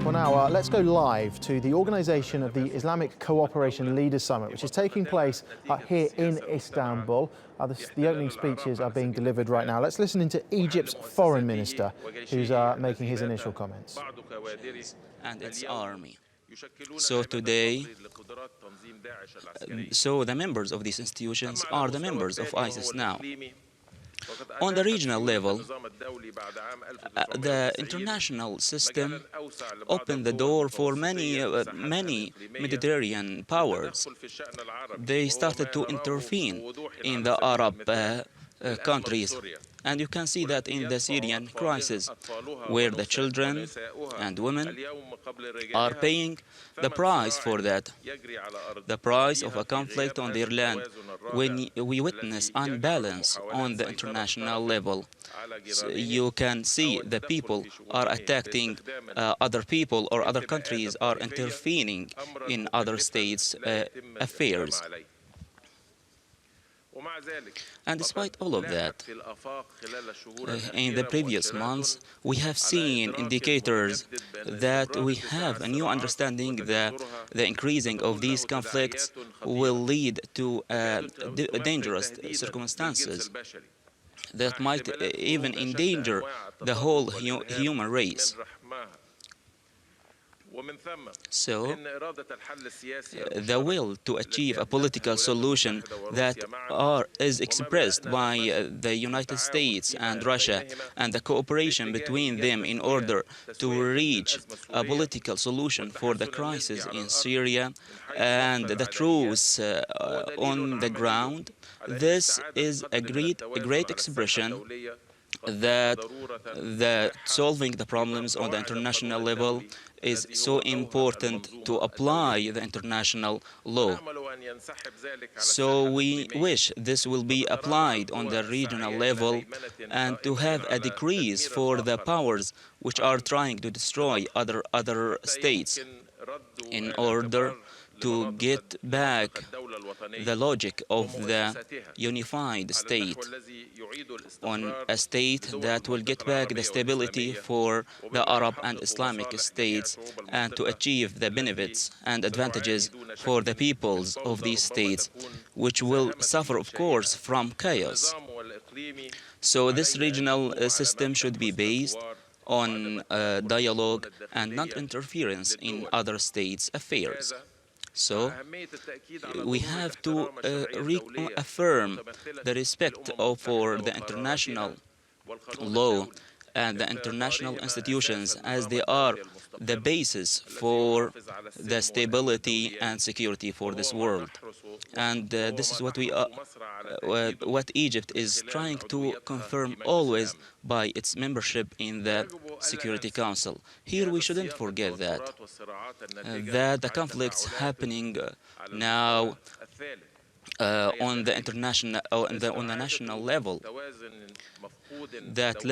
Well, now let's go live to the organisation of the Islamic Cooperation Leaders Summit, which is taking place here in Istanbul. The opening speeches are being delivered right now. Let's listen into Egypt's foreign minister, who's making his initial comments. And its army. So today, the members of these institutions are the members of ISIS now. On the regional level, the international system opened the door for many Mediterranean powers. They started to intervene in the Arab countries. And you can see that in the Syrian crisis, where the children and women are paying the price for that, the price of a conflict on their land. When we witness unbalance on the international level, so you can see the people are attacking other people, or other countries are intervening in other states' affairs. And despite all of that, in the previous months, we have seen indicators that we have a new understanding that the increasing of these conflicts will lead to dangerous circumstances that might even endanger the whole human race. So, the will to achieve a political solution that is expressed by the United States and Russia, and the cooperation between them in order to reach a political solution for the crisis in Syria and the truce on the ground, this is a great expression that solving the problems on the international level is so important to apply the international law. So we wish this will be applied on the regional level, and to have a decrease for the powers which are trying to destroy other states, in order to get back the logic of the unified state, on a state that will get back the stability for the Arab and Islamic states, and to achieve the benefits and advantages for the peoples of these states, which will suffer, of course, from chaos. So this regional system should be based on dialogue and non-interference in other states' affairs. So, we have to reaffirm the respect for the international law and the international institutions, as they are the basis for the stability and security for this world. And this is what Egypt is trying to confirm always by its membership in the Security Council. Here we shouldn't forget that the conflicts happening now on the national level that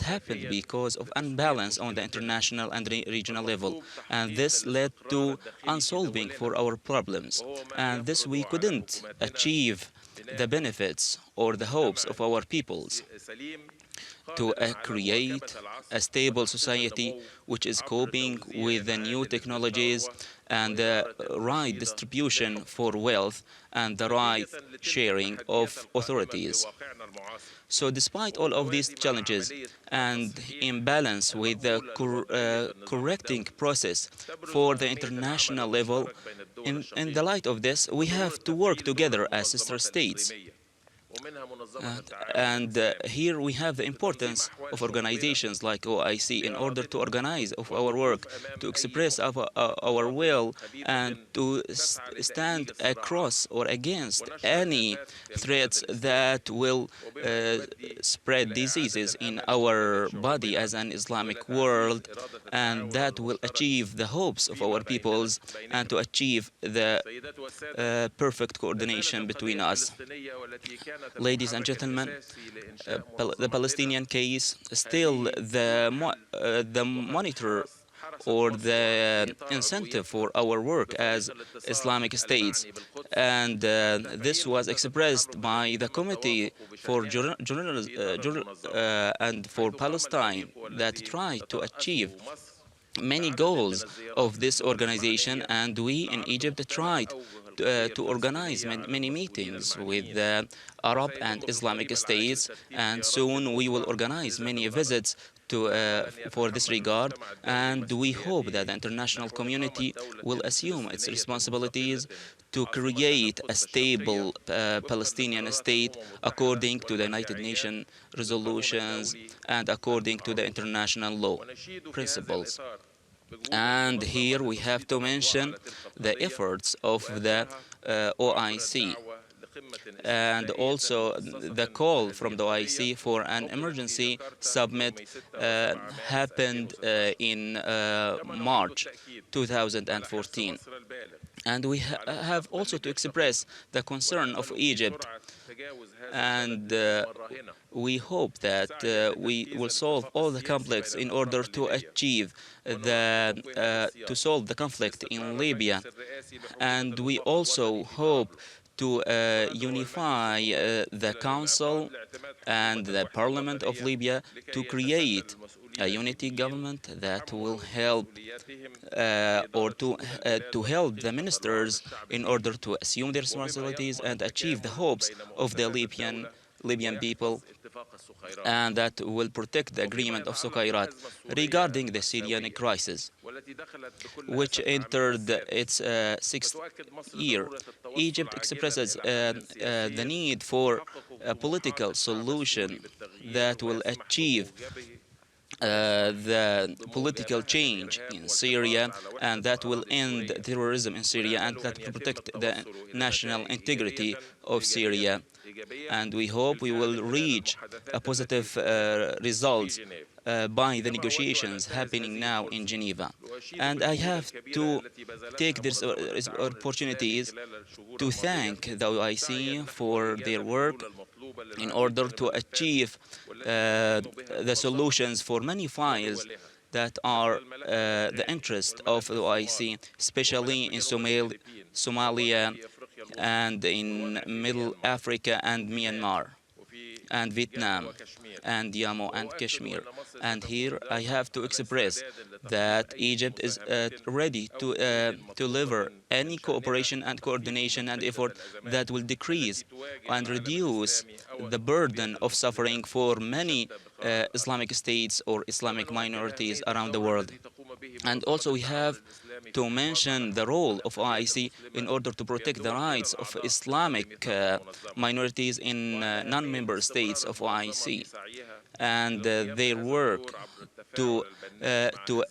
happened because of unbalance on the international and regional level, and this led to unsolving for our problems, and this we couldn't achieve the benefits or the hopes of our peoples to create a stable society which is coping with the new technologies and the right distribution for wealth and the right sharing of authorities. So despite all of these challenges and imbalance with the correcting process for the international level, in the light of this, we have to work together as sister states. Here we have the importance of organizations like OIC in order to organize our work, to express our will, and to stand across or against any threats that will spread diseases in our body as an Islamic world, and that will achieve the hopes of our peoples, and to achieve the perfect coordination between us. Ladies and gentlemen, the Palestinian case, still the monitor or the incentive for our work as Islamic states And this was expressed by the Committee for and for Palestine that tried to achieve many goals of this organization, and we in Egypt tried to organize many meetings with Arab and Islamic states, and soon we will organize many visits for this regard, and we hope that the international community will assume its responsibilities to create a stable Palestinian state according to the United Nations resolutions and according to the international law principles. And here we have to mention the efforts of the OIC, and also the call from the OIC for an emergency summit happened in March 2014. And we have also to express the concern of Egypt, and we hope that we will solve all the conflicts in order to achieve to solve the conflict in Libya. And we also hope to unify the Council and the Parliament of Libya to create a unity government that will help to help the ministers in order to assume their responsibilities and achieve the hopes of the Libyan people, and that will protect the agreement of Sukhayrat regarding the Syrian crisis, which entered its sixth year. Egypt expresses the need for a political solution that will achieve the political change in Syria, and that will end terrorism in Syria, and that will protect the national integrity of Syria. And we hope we will reach a positive results by the negotiations happening now in Geneva. And I have to take this opportunities to thank the OIC for their work in order to achieve the solutions for many files that are the interest of the OIC, especially in Somalia and in Middle Africa and Myanmar and Vietnam and Yamo and Kashmir. And here I have to express that Egypt is ready to deliver any cooperation and coordination and effort that will decrease and reduce the burden of suffering for many Islamic states or Islamic minorities around the world. And also we have to mention the role of OIC in order to protect the rights of Islamic minorities in non-member states of OIC, and their work to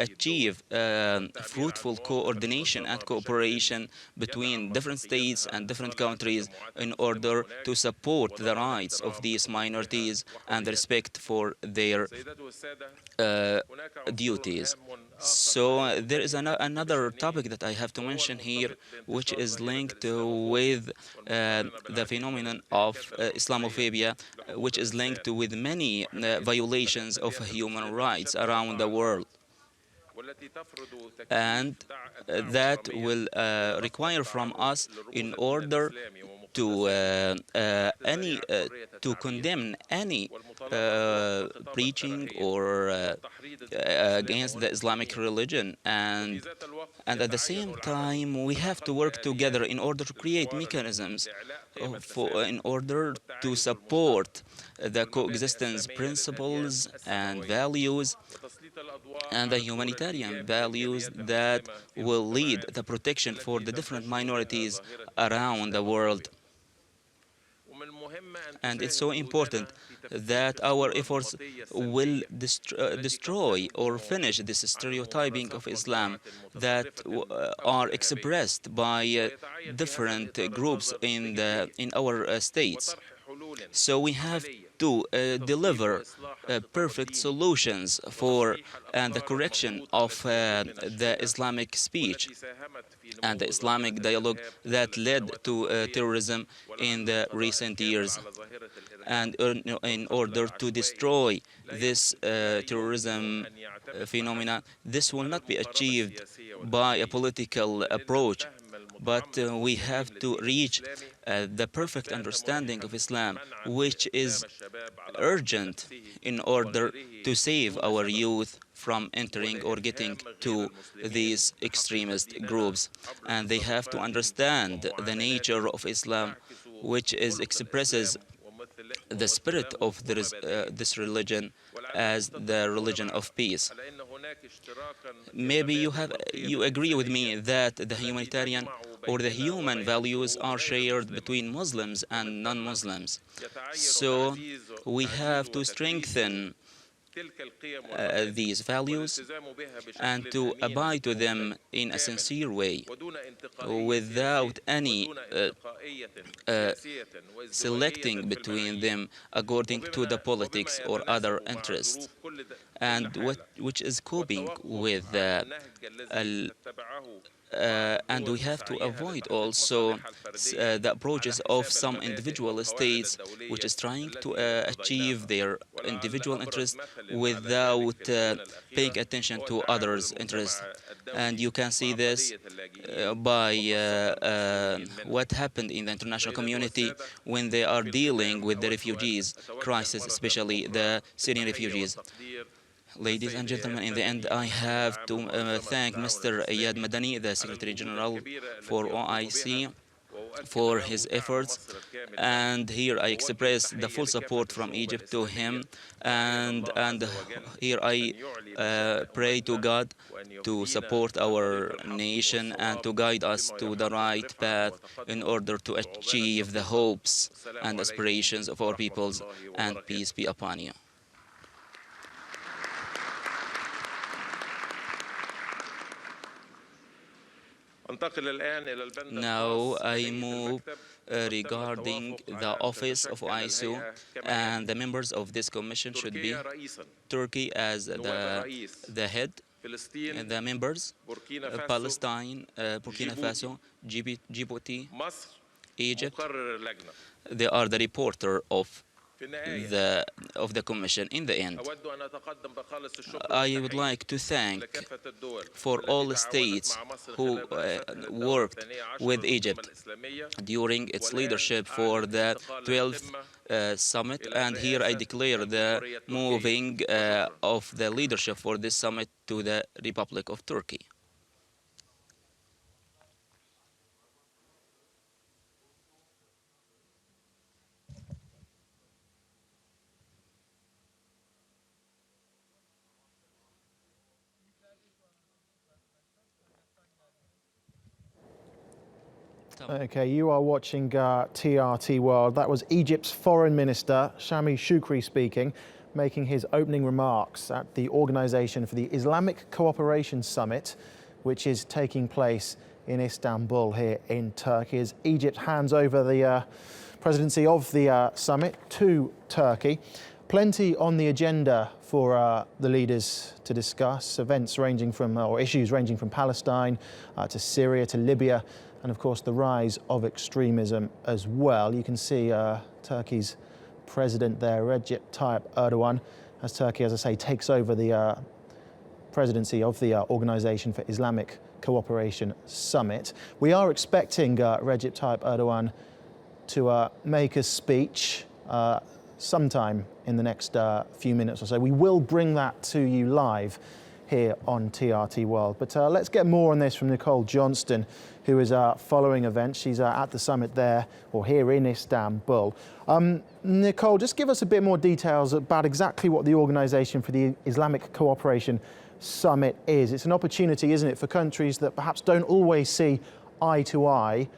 achieve fruitful coordination and cooperation between different states and different countries in order to support the rights of these minorities and respect for their duties. So there is another topic that I have to mention here, which is linked with the phenomenon of Islamophobia, which is linked with many violations of human rights around the world. And that will require from us, in order to condemn any preaching or against the Islamic religion, and at the same time we have to work together in order to create mechanisms in order to support the coexistence principles and values and the humanitarian values that will lead the protection for the different minorities around the world. And it's so important that our efforts will destroy or finish this stereotyping of Islam that are expressed by different groups in our states. So we have to deliver perfect solutions for the correction of the Islamic speech and the Islamic dialogue that led to terrorism in the recent years. And in order to destroy this terrorism phenomena, this will not be achieved by a political approach. but we have to reach the perfect understanding of Islam, which is urgent in order to save our youth from entering or getting to these extremist groups. And they have to understand the nature of Islam, which expresses the spirit of this religion as the religion of peace. Maybe you agree with me that the humanitarian or the human values are shared between Muslims and non-Muslims. So we have to strengthen these values and to abide to them in a sincere way, without any selecting between them according to the politics or other interests, and which is coping with and we have to avoid also the approaches of some individual states which is trying to achieve their individual interest without paying attention to others' interests. And you can see this by what happened in the international community when they are dealing with the refugees crisis, especially the Syrian refugees. Ladies and gentlemen, in the end, I have to thank Mr. Iyad Madani, the Secretary General for OIC, for his efforts. And here I express the full support from Egypt to him. And here I pray to God to support our nation and to guide us to the right path in order to achieve the hopes and aspirations of our peoples. And peace be upon you. Now I move regarding the office of OIC, and the members of this commission should be Turkey as the head, and the members Palestine, Burkina Faso, Djibouti, Egypt. They are the reporter of the commission. In the end, I would like to thank for all the states who worked with Egypt during its leadership for the 12th summit, and here I declare the moving of the leadership for this summit to the Republic of Turkey. Okay, you are watching TRT World. That was Egypt's Foreign Minister, Shami Shukri, speaking, making his opening remarks at the Organization for the Islamic Cooperation Summit, which is taking place in Istanbul here in Turkey, as Egypt hands over the presidency of the summit to Turkey. Plenty on the agenda for the leaders to discuss, events ranging from, or issues ranging from Palestine to Syria to Libya, and of course the rise of extremism as well. You can see Turkey's president there, Recep Tayyip Erdogan, as Turkey, as I say, takes over the presidency of the Organization for Islamic Cooperation Summit. We are expecting Recep Tayyip Erdogan to make a speech sometime in the next few minutes or so. We will bring that to you live here on TRT World. But let's get more on this from Nicole Johnston, who is following events. She's at the summit there, or here in Istanbul. Nicole, just give us a bit more details about exactly what the Organization for the Islamic Cooperation Summit is. It's an opportunity, isn't it, for countries that perhaps don't always see eye to eye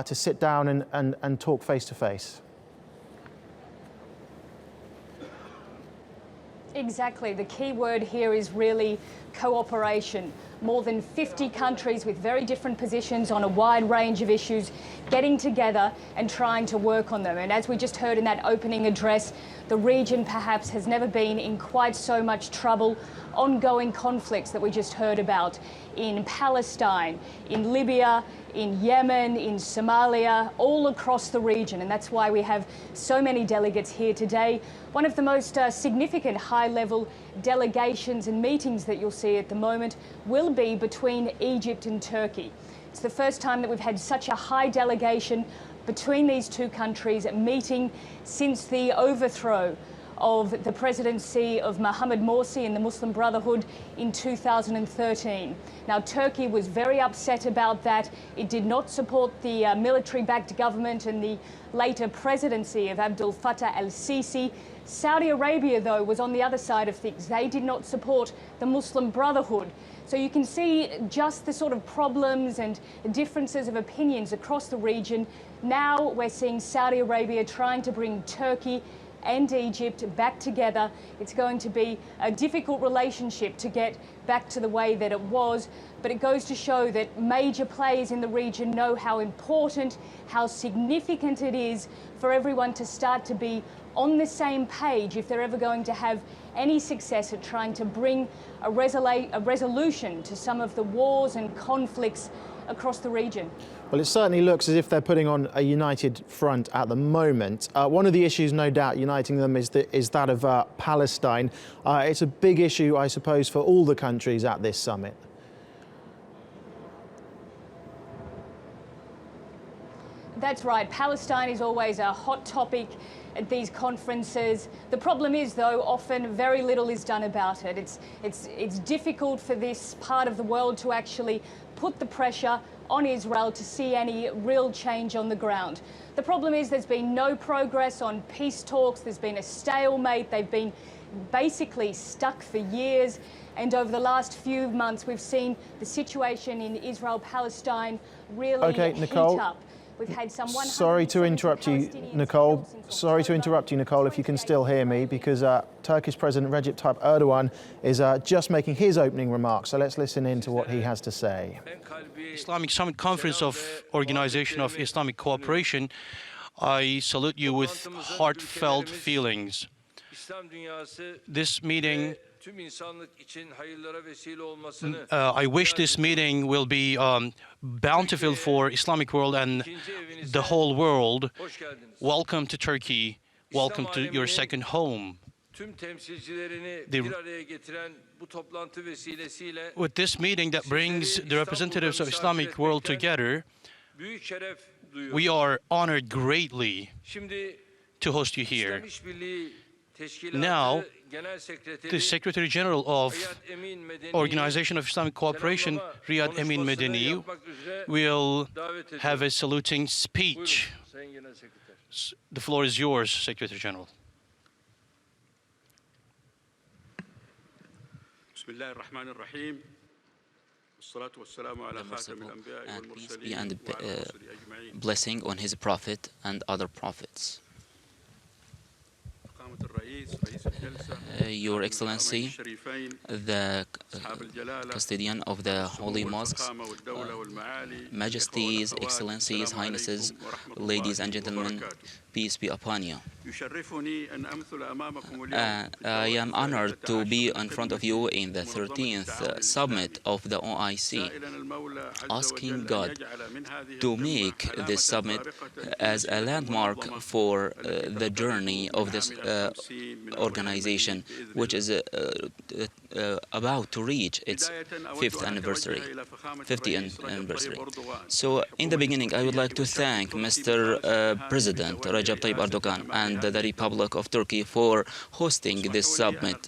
to sit down and talk face to face. Exactly. The key word here is really cooperation. More than 50 countries with very different positions on a wide range of issues getting together and trying to work on them. And as we just heard in that opening address, the region perhaps has never been in quite so much trouble. Ongoing conflicts that we just heard about in Palestine, in Libya, in Yemen, in Somalia, all across the region. And that's why we have so many delegates here today. One of the most significant high-level delegations and meetings that you'll see at the moment will be between Egypt and Turkey. It's the first time that we've had such a high delegation between these two countries meeting since the overthrow of the presidency of Mohamed Morsi and the Muslim Brotherhood in 2013. Now, Turkey was very upset about that. It did not support the military-backed government and the later presidency of Abdel Fattah el-Sisi. Saudi Arabia, though, was on the other side of things. They did not support the Muslim Brotherhood. So you can see just the sort of problems and differences of opinions across the region. Now we're seeing Saudi Arabia trying to bring Turkey and Egypt back together. It's going to be a difficult relationship to get back to the way that it was, but it goes to show that major players in the region know how important, how significant it is for everyone to start to be on the same page if they're ever going to have any success at trying to bring a resolution to some of the wars and conflicts across the region. Well, it certainly looks as if they're putting on a united front at the moment. One of the issues, no doubt, uniting them is that of Palestine. It's a big issue, I suppose, for all the countries at this summit. That's right. Palestine is always a hot topic at these conferences. The problem is, though, often very little is done about it. It's difficult for this part of the world to actually put the pressure on Israel to see any real change on the ground. The problem is there's been no progress on peace talks. There's been a stalemate. They've been basically stuck for years. And over the last few months, we've seen the situation in Israel-Palestine really heat up. We've had some Sorry to interrupt you, Nicole. Sorry to interrupt you, Nicole, if you can still hear me, because Turkish President Recep Tayyip Erdogan is just making his opening remarks. So let's listen in to what he has to say. Islamic Summit Conference of Organization of Islamic Cooperation, I salute you with heartfelt feelings. This meeting, I wish this meeting will be bountiful for Islamic world and the whole world. Welcome to Turkey. Welcome to your second home. With this meeting that brings the representatives of Islamic world together, we are honored greatly to host you here. Now, the Secretary General of Organization of Islamic Cooperation, Riyad Emin Medeni, will have a saluting speech. The floor is yours, Secretary General. The merciful and peace be and blessing on his prophet and other prophets. Your Excellency, the custodian of the holy mosques, Majesties, Excellencies, Highnesses, ladies and gentlemen, peace be upon you. I am honored to be in front of you in the 13th summit of the OIC, asking God to make this summit as a landmark for the journey of this organization, which is about to reach its 50th anniversary. So, in the beginning, I would like to thank Mr. President Recep Tayyip Erdogan and the Republic of Turkey for hosting this summit.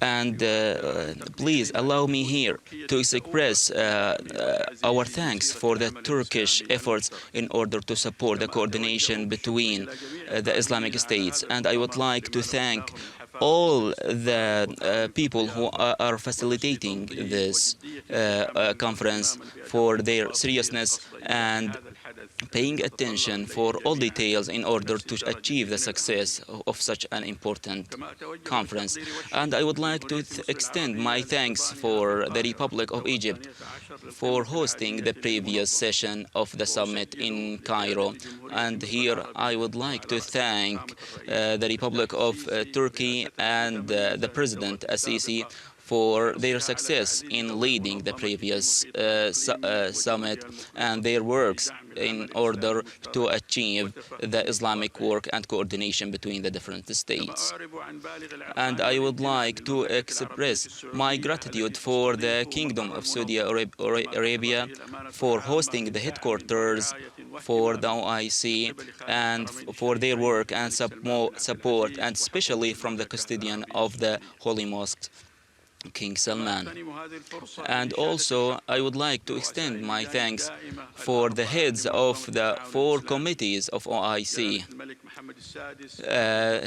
And please allow me here to express our thanks for the Turkish efforts in order to support the coordination between the Islamic states. And I would like to thank all the people who are facilitating this conference for their seriousness and paying attention for all details in order to achieve the success of such an important conference. And I would like to extend my thanks for the Republic of Egypt for hosting the previous session of the summit in Cairo. And here I would like to thank the Republic of Turkey and the President Assisi for their success in leading the previous summit and their works in order to achieve the Islamic work and coordination between the different states. And I would like to express my gratitude for the Kingdom of Saudi Arabia for hosting the headquarters for the OIC and for their work and support, and especially from the custodian of the Holy Mosque, King Salman. And also, I would like to extend my thanks for the heads of the 4 committees of OIC,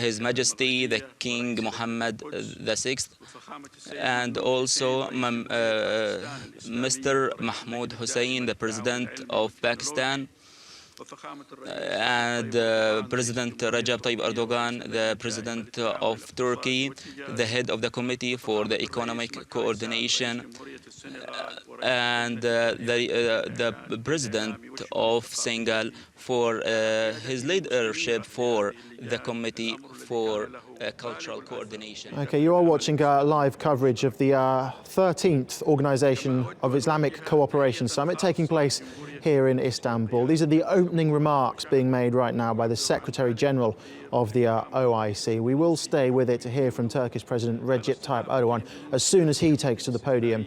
His Majesty the King Mohammed VI, and also Mr. Mahmoud Hussein, the President of Pakistan, and President Recep Tayyip Erdogan, the President of Turkey, the head of the Committee for the Economic Coordination, and the President of Senegal for his leadership for the Committee for Cultural Coordination. Okay, you are watching live coverage of the 13th Organisation of Islamic Cooperation Summit taking place here in Istanbul. These are the opening remarks being made right now by the Secretary General of the OIC. We will stay with it to hear from Turkish President Recep Tayyip Erdogan as soon as he takes to the podium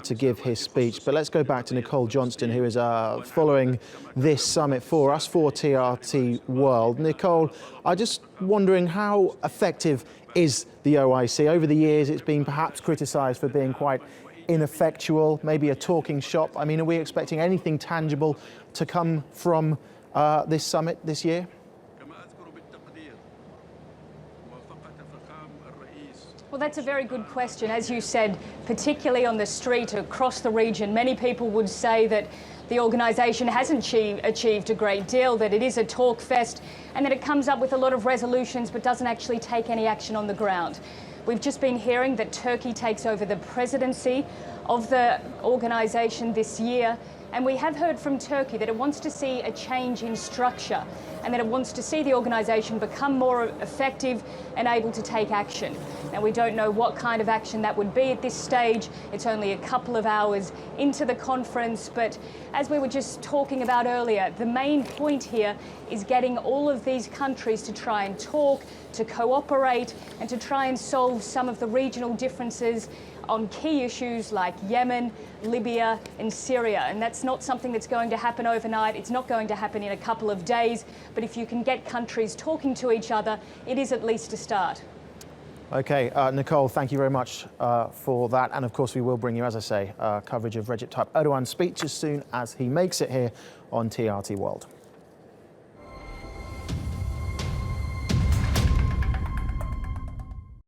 to give his speech. But let's go back to Nicole Johnston, who is following this summit for us, for TRT World. Nicole, I'm just wondering, how effective is the OIC? Over the years, it's been perhaps criticised for being quite ineffectual, maybe a talking shop. I mean, are we expecting anything tangible to come from this summit this year? Well, that's a very good question. As you said, particularly on the street across the region, many people would say that the organisation hasn't achieved a great deal, that it is a talk fest, and that it comes up with a lot of resolutions but doesn't actually take any action on the ground. We've just been hearing that Turkey takes over the presidency of the organisation this year, and we have heard from Turkey that it wants to see a change in structure and that it wants to see the organisation become more effective and able to take action. Now, we don't know what kind of action that would be at this stage. It's only a couple of hours into the conference, but as we were just talking about earlier, the main point here is getting all of these countries to try and talk, to cooperate, and to try and solve some of the regional differences on key issues like Yemen, Libya and Syria. And that's not something that's going to happen overnight. It's not going to happen in a couple of days. But if you can get countries talking to each other, it is at least a start. Okay, Nicole, thank you very much for that. And of course, we will bring you, as I say, coverage of Recep Tayyip Erdogan's speech as soon as he makes it here on TRT World.